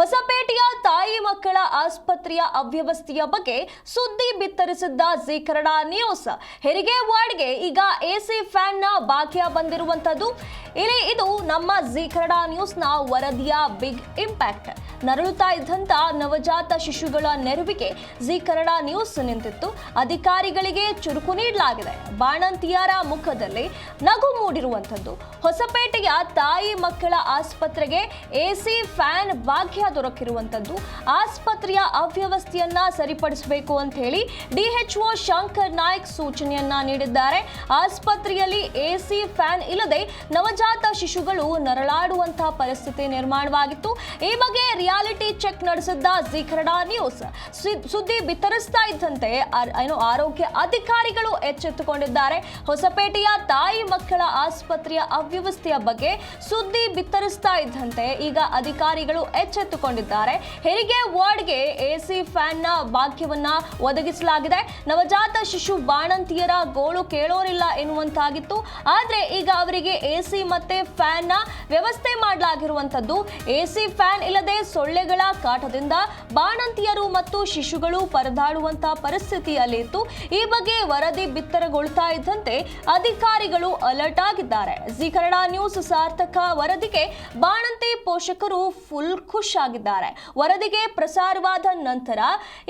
ಹೊಸಪೇಟೆಯ ತಾಯಿ ಮಕ್ಕಳ ಆಸ್ಪತ್ರೆಯ ಅವ್ಯವಸ್ಥೆಯ ಬಗ್ಗೆ ಸುದ್ದಿ ಬಿತ್ತರಿಸಿದ್ದ ಜಿ ಕನ್ನಡ ನ್ಯೂಸ್. ಹೆರಿಗೆ ವಾರ್ಡ್ಗೆ ಈಗ ಎಸಿ ಫ್ಯಾನ್ ನ ಭಾಗ್ಯ ಬಂದಿರುವಂತದ್ದು. ಇದು ನಮ್ಮ ಜಿ ಕನ್ನಡ ನ್ಯೂಸ್ ನ ವರದಿಯ ಬಿಗ್ ಇಂಪ್ಯಾಕ್ಟ್. ನರಳುತ್ತಾ ಇದ್ದಂತ ನವಜಾತ ಶಿಶುಗಳ ನೆರವಿಗೆ ಜಿ ಕನ್ನಡ ನ್ಯೂಸ್ ನಿಂತಿತ್ತು. ಅಧಿಕಾರಿಗಳಿಗೆ ಚುರುಕು ನೀಡಲಾಗಿದೆ. ಬಾಣಂತಿಯರ ಮುಖದಲ್ಲಿ ನಗು ಮೂಡಿರುವಂತದ್ದು. ಹೊಸಪೇಟೆಯ ತಾಯಿ ಮಕ್ಕಳ ಆಸ್ಪತ್ರೆಗೆ ಎಸಿ ಫ್ಯಾನ್ ಭಾಗ್ಯ ದೊರಕಿರುವಂತದ್ದು. ಆಸ್ಪತ್ರೆಯ ಅವ್ಯವಸ್ಥೆಯನ್ನ ಸರಿಪಡಿಸಬೇಕು ಅಂತ ಹೇಳಿ ಡಿಎಚ್ಒ ಶಂಕರ್ ನಾಯ್ಕ್ ಸೂಚನೆಯನ್ನ ನೀಡಿದ್ದಾರೆ. ಆಸ್ಪತ್ರೆಯಲ್ಲಿ ಎಸಿ ಫ್ಯಾನ್ ಇಲ್ಲದೆ ನವಜಾತ ಶಿಶುಗಳು ನರಳಾಡುವಂತಹ ಪರಿಸ್ಥಿತಿ ನಿರ್ಮಾಣವಾಗಿತ್ತು. ಈ ಬಗ್ಗೆ ರಿಯಾಲಿಟಿ ಚೆಕ್ ನಡೆಸಿದ್ದ ಜಿ ಕನ್ನಡ ನ್ಯೂಸ್ ಸುದ್ದಿ ಬಿತ್ತರಿಸ್ತಾ ಇದ್ದಂತೆ ಆರೋಗ್ಯ ಅಧಿಕಾರಿಗಳು ಎಚ್ಚೆತ್ತುಕೊಂಡಿದ್ದಾರೆ. ಹೊಸಪೇಟೆಯ ತಾಯಿ ಮಕ್ಕಳ ಆಸ್ಪತ್ರೆಯ ಅವ್ಯವಸ್ಥೆಯ ಬಗ್ಗೆ ಸುದ್ದಿ ಬಿತ್ತರಿಸ್ತಾ ಇದ್ದಂತೆ ಈಗ ಅಧಿಕಾರಿಗಳು ಎಚ್ಚೆತ್ತುಕೊಂಡಿದ್ದಾರೆ. ಹೆರಿಗೆ ವಾರ್ಡ್ಗೆ ಎಸಿ ಫ್ಯಾನ್ ನ ಭಾಗ್ಯವನ್ನ ಒದಗಿಸಲಾಗಿದೆ. ನವಜಾತ ಶಿಶು ಬಾಣಂತಿಯರ ಗೋಳು ಕೇಳೋರಿಲ್ಲ ಎನ್ನುವಂತಾಗಿತ್ತು. ಆದ್ರೆ ಈಗ ಅವರಿಗೆ ಎಸಿ ಮತ್ತೆ ಫ್ಯಾನ್ ನ ವ್ಯವಸ್ಥೆ ಮಾಡಲಾಗಿರುವಂತದ್ದು. ಎಸಿ ಫ್ಯಾನ್ ಇಲ್ಲದೆ ಸೊಳ್ಳೆಗಳ ಕಾಟದಿಂದ ಬಾಣಂತಿಯರು ಮತ್ತು ಶಿಶುಗಳು ಪರದಾಡುವಂತಹ ಪರಿಸ್ಥಿತಿಯಲ್ಲಿತ್ತು. ಈ ಬಗ್ಗೆ ವರದಿ ಬಿತ್ತರಗೊಳ್ತಾ ಇದ್ದಂತೆ ಅಧಿಕಾರಿಗಳು ಅಲರ್ಟ್ ಆಗಿದ್ದಾರೆ. ಜಿ ಕನ್ನಡ ನ್ಯೂಸ್ ಸಾರ್ಥಕ ವರದಿಗೆ ಬಾಣಂತಿ ಪೋಷಕರು ಫುಲ್ ಖುಷ್ ಆಗಿದ್ದಾರೆ. ವರದಿಗೆ ಪ್ರಸಾರವಾದ ನಂತರ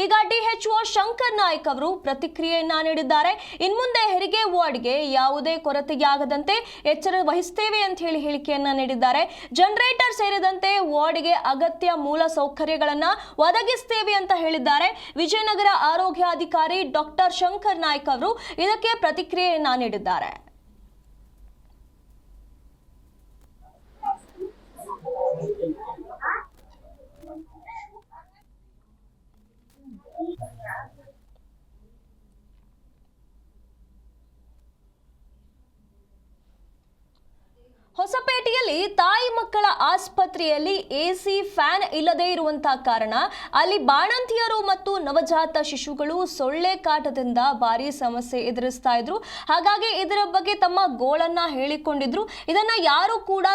ಈಗ ಡಿಎಚ್ಒ ಶಂಕರ್ ನಾಯ್ಕ್ ಅವರು ಪ್ರತಿಕ್ರಿಯೆಯನ್ನ ನೀಡಿದ್ದಾರೆ. ಇನ್ಮುಂದೆ ಹೆರಿಗೆ ವಾರ್ಡ್ಗೆ ಯಾವುದೇ ಕೊರತೆಯಾಗದಂತೆ ಎಚ್ಚರ ವಹಿಸುತ್ತೇವೆ ಅಂತ ಹೇಳಿ ಹೇಳಿಕೆಯನ್ನ ನೀಡಿದ್ದಾರೆ. ಜನರೇಟರ್ ಸೇರಿದಂತೆ ವಾರ್ಡ್ಗೆ ಅಗತ್ಯ ಮೂಲ ಸೌಕರ್ಯಗಳನ್ನ ಒದಗಿಸುತ್ತೇವೆ ಅಂತ ಹೇಳಿದ್ದಾರೆ. ವಿಜಯನಗರ ಆರೋಗ್ಯಾಧಿಕಾರಿ ಡಾಕ್ಟರ್ ಶಂಕರ್ ನಾಯ್ಕ್ ಅವರು ಇದಕ್ಕೆ ಪ್ರತಿಕ್ರಿಯೆಯನ್ನ ನೀಡಿದ್ದಾರೆ. ಹೊಸಪೇಟೆಯಲ್ಲಿ ತಾಯಿ ಮಕ್ಕಳ ಆಸ್ಪತ್ರೆಯಲ್ಲಿ ಎಸಿ ಫ್ಯಾನ್ ಇಲ್ಲದೆ ಇರುವಂತಹ ಕಾರಣ ಅಲ್ಲಿ ಬಾಣಂತಿಯರು ಮತ್ತು ನವಜಾತ ಶಿಶುಗಳು ಸೊಳ್ಳೆ ಕಾಟದಿಂದ ಭಾರಿ ಸಮಸ್ಯೆ ಎದುರಿಸ್ತಾ ಇದ್ರು. ಹಾಗಾಗಿ ಇದರ ಬಗ್ಗೆ ತಮ್ಮ ಗೋಳನ್ನ ಹೇಳಿಕೊಂಡಿದ್ರು. ಇದನ್ನ ಯಾರು ಕೂಡ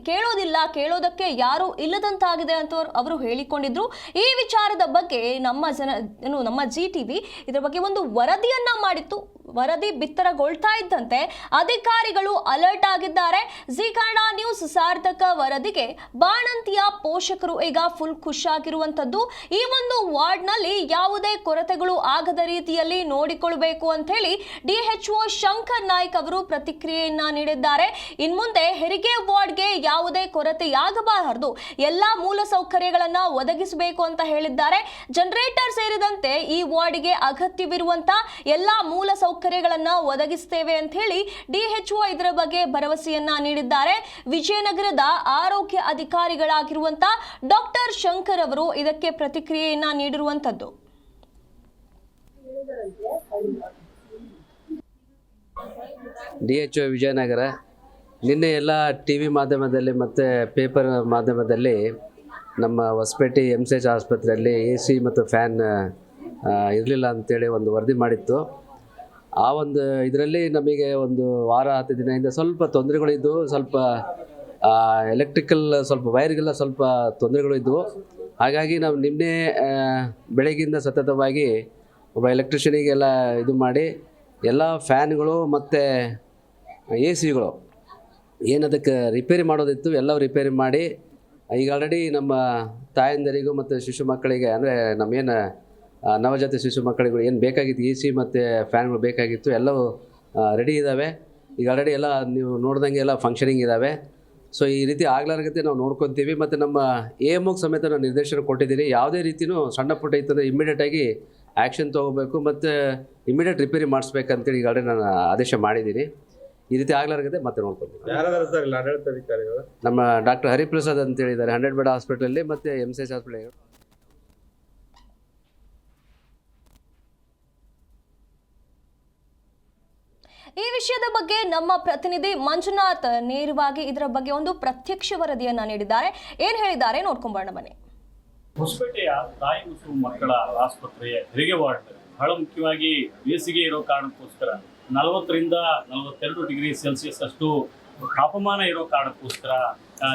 ಕೇಳೋದಿಲ್ಲ, ಕೇಳೋದಕ್ಕೆ ಯಾರು ಇಲ್ಲದಂತಾಗಿದೆ ಅಂತ ಅವರು ಹೇಳಿಕೊಂಡಿದ್ರು. ಈ ವಿಚಾರದ ಬಗ್ಗೆ ನಮ್ಮ ಜಿ ಟಿವಿ ಇದರ ಬಗ್ಗೆ ಒಂದು ವರದಿಯನ್ನ ಮಾಡಿತ್ತು. ವರದಿ ಬಿತ್ತರಗೊಳ್ತಾ ಇದ್ದಂತೆ ಅಧಿಕಾರಿಗಳು ಅಲರ್ಟ್ ಆಗಿದ್ದಾರೆ. ಜಿ ಕನ್ನಡ ನ್ಯೂಸ್ ಸಾರ್ಥಕ ವರದಿಗೆ ಬಾಣಂತಿಯ ಪೋಷಕರು ಈಗ ಫುಲ್ ಖುಷಿಯಾಗಿರುವಂತದ್ದು. ಈ ಒಂದು ವಾರ್ಡ್ ನಲ್ಲಿ ಯಾವುದೇ ಕೊರತೆಗಳು ಆಗದ ರೀತಿಯಲ್ಲಿ ನೋಡಿಕೊಳ್ಳಬೇಕು ಅಂತ ಹೇಳಿ ಡಿಎಚ್ಒ ಶಂಕರ್ ನಾಯ್ಕ್ ಅವರು ಪ್ರತಿಕ್ರಿಯೆಯನ್ನ ನೀಡಿದ್ದಾರೆ. ಇನ್ಮುಂದೆ ಹೆರಿಗೆ ವಾರ್ಡ್ಗೆ ಯಾವುದೇ ಕೊರತೆಯಾಗಬಾರದು, ಎಲ್ಲಾ ಮೂಲ ಸೌಕರ್ಯಗಳನ್ನ ಒದಗಿಸಬೇಕು ಅಂತ ಹೇಳಿದ್ದಾರೆ. ಜನರೇಟರ್ ಸೇರಿದಂತೆ ಈ ವಾರ್ಡ್ಗೆ ಅಗತ್ಯವಿರುವಂತಹ ಎಲ್ಲಾ ಮೂಲ ಸೌಕರ್ಯಗಳನ್ನ ಒದಗಿಸುತ್ತೇವೆ ಅಂತ ಹೇಳಿ ಡಿಎಚ್ಒ ಇದರ ಬಗ್ಗೆ ಭರವಸೆಯನ್ನ ನೀಡಿದ್ದಾರೆ. ವಿಜಯನಗರದ ಆರೋಗ್ಯ ಅಧಿಕಾರಿಗಳಾಗಿರುವಂತಹ ಡಾಕ್ಟರ್ ಶಂಕರ್ ಅವರು ಇದಕ್ಕೆ ಪ್ರತಿಕ್ರಿಯೆಯನ್ನ ನೀಡಿರುವಂತದ್ದು. ಡಿಎಚ್ಒ ವಿಜಯನಗರ ನಿನ್ನೆ ಎಲ್ಲ ಟಿವಿ ಮಾಧ್ಯಮದಲ್ಲಿ ಮತ್ತು ಪೇಪರ್ ಮಾಧ್ಯಮದಲ್ಲಿ ನಮ್ಮ ಹೊಸಪೇಟೆ MCH ಆಸ್ಪತ್ರೆಯಲ್ಲಿ ಎಸಿ ಮತ್ತು ಫ್ಯಾನ್ ಇರಲಿಲ್ಲ ಅಂತೇಳಿ ಒಂದು ವರದಿ ಮಾಡಿತ್ತು. ಆ ಒಂದು ಇದರಲ್ಲಿ ನಮಗೆ ಒಂದು ವಾರ 10 ದಿನದಿಂದ ಸ್ವಲ್ಪ ತೊಂದರೆಗಳಿದ್ದವು. ಸ್ವಲ್ಪ ಎಲೆಕ್ಟ್ರಿಕಲ್ ಸ್ವಲ್ಪ ವೈರ್ಗೆಲ್ಲ ಸ್ವಲ್ಪ ತೊಂದರೆಗಳು ಇದ್ದವು. ಹಾಗಾಗಿ ನಾವು ನಿನ್ನೆ ಬೆಳಗ್ಗಿಂದ ಸತತವಾಗಿ ಒಬ್ಬ ಎಲೆಕ್ಟ್ರಿಷಿಯನಿಗೆಲ್ಲ ಇದು ಮಾಡಿ ಎಲ್ಲ ಫ್ಯಾನ್ಗಳು ಮತ್ತು ಎಸಿಗಳು ಏನದಕ್ಕೆ ರಿಪೇರಿ ಮಾಡೋದಿತ್ತು ಎಲ್ಲವೂ ರಿಪೇರಿ ಮಾಡಿ ಈಗ ಆಲ್ರೆಡಿ ನಮ್ಮ ತಾಯಂದಿರಿಗೂ ಮತ್ತು ಶಿಶು ಮಕ್ಕಳಿಗೆ ಅಂದರೆ ನಮ್ಮೇನು ನವಜಾತ ಶಿಶು ಮಕ್ಕಳಿಗೂ ಏನು ಬೇಕಾಗಿತ್ತು ಎಸಿ ಮತ್ತು ಫ್ಯಾನ್ಗಳು ಬೇಕಾಗಿತ್ತು ಎಲ್ಲವೂ ರೆಡಿ ಇದ್ದಾವೆ. ಈಗ ಆಲ್ರೆಡಿ ಎಲ್ಲ ನೀವು ನೋಡ್ದಂಗೆ ಎಲ್ಲ ಫಂಕ್ಷನಿಂಗ್ ಇದ್ದಾವೆ. ಸೊ ಈ ರೀತಿ ಆಗ್ಲಾರ್ಗತ್ತೆ ನಾವು ನೋಡ್ಕೊತೀವಿ. ಮತ್ತು ನಮ್ಮ AMOಗೆ ಸಮೇತ ನಾನು ನಿರ್ದೇಶನ ಕೊಟ್ಟಿದ್ದೀನಿ. ಯಾವುದೇ ರೀತಿಯೂ ಸಣ್ಣ ಪುಟ್ಟ ಇತ್ತಂದರೆ ಇಮ್ಮಿಡಿಯೇಟಾಗಿ ಆ್ಯಕ್ಷನ್ ತೊಗೋಬೇಕು ಮತ್ತು ಇಮ್ಮಿಡಿಯೇಟ್ ರಿಪೇರಿ ಮಾಡಿಸ್ಬೇಕಂತೇಳಿ ಈಗ ಆಲ್ರೆಡಿ ನಾನು ಆದೇಶ ಮಾಡಿದ್ದೀನಿ. ಈ ರೀತಿ ಆಗ್ಲಾರ್ಗತ್ತೆ ಮತ್ತೆ ನೋಡ್ಕೊತೀವಿ. ನಮ್ಮ ಡಾಕ್ಟರ್ ಹರಿಪ್ರಸಾದ್ ಅಂತೇಳಿದ್ದಾರೆ 100 ಬೆಡ್ ಹಾಸ್ಪಿಟಲಲ್ಲಿ ಮತ್ತು MCH ಹಾಸ್ಪಿಟಲ್. ಈ ವಿಷಯದ ಬಗ್ಗೆ ನಮ್ಮ ಪ್ರತಿನಿಧಿ ಮಂಜುನಾಥ್ ನೇರವಾಗಿ ಇದರ ಬಗ್ಗೆ ಒಂದು ಪ್ರತ್ಯಕ್ಷ ವರದಿಯನ್ನ ನೀಡಿದ್ದಾರೆ. ಏನ್ ಹೇಳಿದ್ದಾರೆ ನೋಡ್ಕೊಂಬರೋಣ ಬನ್ನಿ. ಹೊಸಪೇಟೆಯ ತಾಯಿ ಮತ್ತು ಮಕ್ಕಳ ಆಸ್ಪತ್ರೆಯ ಹೆರಿಗೆ ವಾರ್ಡ್ ಬಹಳ ಮುಖ್ಯವಾಗಿ ಬೇಸಿಗೆ ಇರೋ ಕಾರಣಕ್ಕೋಸ್ಕರ 40 ರಿಂದ 42 ಡಿಗ್ರಿ ಸೆಲ್ಸಿಯಸ್ ಅಷ್ಟು ತಾಪಮಾನ ಇರೋ ಕಾರಣಕ್ಕೋಸ್ಕರ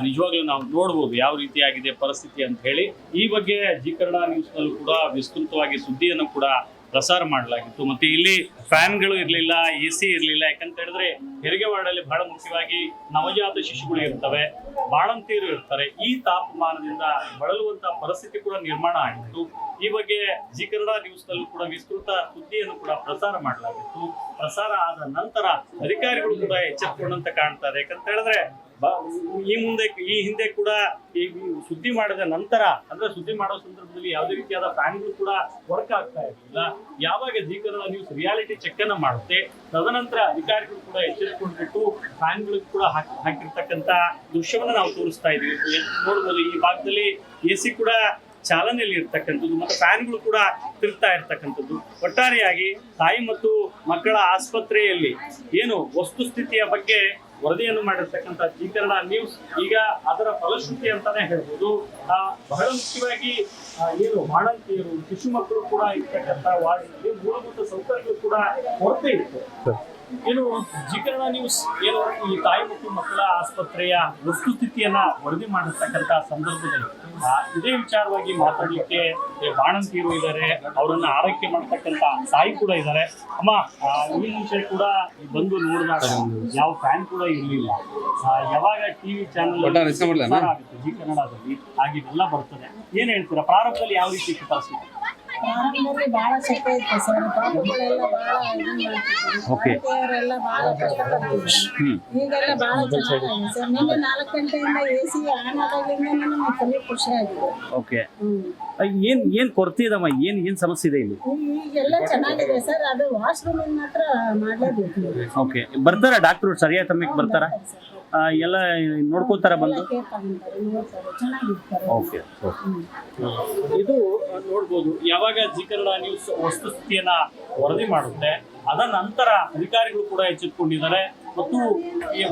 ನಿಜವಾಗ್ಲೂ ನಾವು ನೋಡ್ಬೋದು ಯಾವ ರೀತಿಯಾಗಿದೆ ಪರಿಸ್ಥಿತಿ ಅಂತ ಹೇಳಿ. ಈ ಬಗ್ಗೆ ಜಿ ಕನ್ನಡ ನ್ಯೂಸ್ನಲ್ಲೂ ಕೂಡ ವಿಸ್ತೃತವಾಗಿ ಸುದ್ದಿಯನ್ನು ಕೂಡ ಪ್ರಸಾರ ಮಾಡಲಾಗಿತ್ತು. ಮತ್ತೆ ಇಲ್ಲಿ ಫ್ಯಾನ್ಗಳು ಇರಲಿಲ್ಲ, AC ಇರಲಿಲ್ಲ. ಯಾಕಂತ ಹೇಳಿದ್ರೆ ಹೆರಿಗೆ ವಾರ್ಡಲ್ಲಿ ಬಹಳ ಮುಖ್ಯವಾಗಿ ನವಜಾತ ಶಿಶುಗಳು ಇರ್ತವೆ, ಬಾಣಂತಿಯರು ಇರ್ತಾರೆ. ಈ ತಾಪಮಾನದಿಂದ ಬಳಲುವಂತಹ ಪರಿಸ್ಥಿತಿ ಕೂಡ ನಿರ್ಮಾಣ ಆಗಿತ್ತು. ಈ ಬಗ್ಗೆ ಜಿ ಕನ್ನಡ ನ್ಯೂಸ್ನಲ್ಲೂ ಕೂಡ ವಿಸ್ತೃತ ಸುದ್ದಿಯನ್ನು ಕೂಡ ಪ್ರಸಾರ ಮಾಡಲಾಗಿತ್ತು. ಪ್ರಸಾರ ಆದ ನಂತರ ಅಧಿಕಾರಿಗಳು ಕೂಡ ಎಚ್ಚೆತ್ತುಕೊಂಡಂತ ಕಾಣ್ತಾರೆ. ಯಾಕಂತ ಹೇಳಿದ್ರೆ ಈ ಹಿಂದೆ ಕೂಡ ಈ ಸುದ್ದಿ ಮಾಡಿದ ನಂತರ, ಅಂದ್ರೆ ಸುದ್ದಿ ಮಾಡೋ ಸಂದರ್ಭದಲ್ಲಿ ಯಾವುದೇ ರೀತಿಯಾದ ಫ್ಯಾನ್ಗಳು ಕೂಡ ವರ್ಕ್ ಆಗ್ತಾ ಇರಲಿಲ್ಲ. ಯಾವಾಗ Zee Kannada news reality check ಅನ್ನ ಮಾಡುತ್ತೆ, ತದನಂತರ ಅಧಿಕಾರಿಗಳು ಕೂಡ ಎಚ್ಚರಿಸಿಕೊಂಡ್ಬಿಟ್ಟು ಫ್ಯಾನ್ಗಳಿಗೆ ಕೂಡ ಹಾಕಿರ್ತಕ್ಕಂಥ ದೃಶ್ಯವನ್ನ ನಾವು ತೋರಿಸ್ತಾ ಇದೀವಿ. ನೋಡ್ಬೋದು ಈ ಭಾಗದಲ್ಲಿ AC ಕೂಡ ಚಾಲನೆಯಲ್ಲಿ ಇರ್ತಕ್ಕಂಥದ್ದು ಮತ್ತು ಫ್ಯಾನ್ಗಳು ಕೂಡ ತಿರುಗ್ತಾ ಇರ್ತಕ್ಕಂಥದ್ದು. ಒಟ್ಟಾರೆಯಾಗಿ ತಾಯಿ ಮತ್ತು ಮಕ್ಕಳ ಆಸ್ಪತ್ರೆಯಲ್ಲಿ ಏನು ವಸ್ತುಸ್ಥಿತಿಯ ಬಗ್ಗೆ ವರದಿಯನ್ನು ಮಾಡಿರ್ತಕ್ಕಂಥ ಜಿ ಕನ್ನಡ ನ್ಯೂಸ್ ಈಗ ಅದರ ಫಲಶ್ರುತಿ ಅಂತಾನೆ ಹೇಳ್ಬೋದು. ಬಹಳ ಮುಖ್ಯವಾಗಿ ಏನು ಬಾಣಂತಿಯರು, ಶಿಶು ಮಕ್ಕಳು ಕೂಡ ಇರ್ತಕ್ಕಂಥ ವಾರ್ಡ್ನಲ್ಲಿ ಮೂಲಭೂತ ಸೌಕರ್ಯಗಳು ಕೂಡ ಕೊರತೆ ಇತ್ತು. ಏನು ಜಿ ಕನ್ನಡ ನ್ಯೂಸ್ ಏನು ಈ ತಾಯಿ ಮತ್ತು ಮಕ್ಕಳ ಆಸ್ಪತ್ರೆಯ ವಸ್ತುಸ್ಥಿತಿಯನ್ನ ವರದಿ ಮಾಡಿರ್ತಕ್ಕಂಥ ಸಂದರ್ಭದಲ್ಲಿ ಇದೇ ವಿಚಾರವಾಗಿ ಮಾತಾಡ್ಲಿಕ್ಕೆ ಬಾಣಂತಿಯರು ಇದ್ದಾರೆ, ಅವರನ್ನ ಆರೈಕೆ ಮಾಡ್ತಕ್ಕಂಥ ತಾಯಿ ಕೂಡ ಇದ್ದಾರೆ. ಅಮ್ಮ, ಈ ಮುಂಚೆ ಕೂಡ ಬಂದು ನೋಡಿದಾಗ ಯಾವ ಫ್ಯಾನ್ ಕೂಡ ಇರಲಿಲ್ಲ. ಯಾವಾಗ TV ಚಾನಲ್ ಆಗುತ್ತೆ ಜಿ ಕನ್ನಡದಲ್ಲಿ ಆಗಿದೆಲ್ಲ ಬರ್ತದೆ. ಏನ್ ಹೇಳ್ತೀರಾ, ಪ್ರಾರಂಭದಲ್ಲಿ ಯಾವ ರೀತಿ ಪರಿಸ್ಥಿತಿ? ಪ್ರಾರಂಭದಲ್ಲಿ ಬಹಳ ಸೆಕೆ ಇತ್ತು ಸರ್. ಪಾಪಗಳೆಲ್ಲ ಬಹಳ ಭಾರತೀಯರೆಲ್ಲ ಬಹಳ ಕಷ್ಟಪಡ್ತಿದ್ರು. ಈಗೆಲ್ಲ ಬಹಳ ಚೆನ್ನಾಗಿದೆ ಸರ್. ನಿನ್ನೆ 4 ಗಂಟೆಯಿಂದ AC ಆನ್ ಆದಾಗಿಂದ ನಮಗೆ ತುಂಬಾ ಖುಷಿ ಆಗಿದೆ. ಓಕೆ, ಏನ್ ಕೊರತೆ ಇದಮ್ಮ? ಏನ್ ಸಮಸ್ಯೆ ಇದೆ ಇಲ್ಲಿ? ಈಗೆಲ್ಲ ಚೆನ್ನಾಗಿದೆ ಸರ್. ಅದು ವಾಶ್ರೂಮ್ ಮಾತ್ರ ಮಾಡಲೇಬೇಕು. ಓಕೆ, ಬರ್ತಾರ ಡಾಕ್ಟರ್ ಸರಿಯಾದ ಸಮಯಕ್ಕೆ ಬರ್ತಾರ? ಎಲ್ಲ ನೋಡ್ಕೋತಾರ ಬಂದು? ಓಕೆ, ಇದು ನೋಡ್ಬೋದು. ಯಾವಾಗ ಜಿ ಕನ್ನಡ ನ್ಯೂಸ್ ವಸ್ತುಸ್ಥಿತಿಯನ್ನ ವರದಿ ಮಾಡುತ್ತೆ, ಅದ ನಂತರ ಅಧಿಕಾರಿಗಳು ಕೂಡ ಎಚ್ಚೆತ್ತುಕೊಂಡಿದ್ದಾರೆ. ಮತ್ತು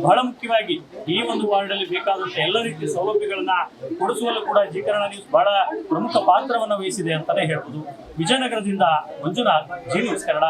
ಬಹಳ ಮುಖ್ಯವಾಗಿ ಈ ಒಂದು ವಾರ್ಡಲ್ಲಿ ಬೇಕಾದಂತ ಎಲ್ಲ ರೀತಿಯ ಸೌಲಭ್ಯಗಳನ್ನ ಕೊಡಿಸುವಲ್ಲೂ ಕೂಡ ಜಿ ಕನ್ನಡ ನ್ಯೂಸ್ ಬಹಳ ಪ್ರಮುಖ ಪಾತ್ರವನ್ನು ವಹಿಸಿದೆ ಅಂತಾನೆ ಹೇಳ್ಬೋದು. ವಿಜಯನಗರದಿಂದ ಮಂಜುನಾಥ್, ಜಿ ನ್ಯೂಸ್ ಕನ್ನಡ.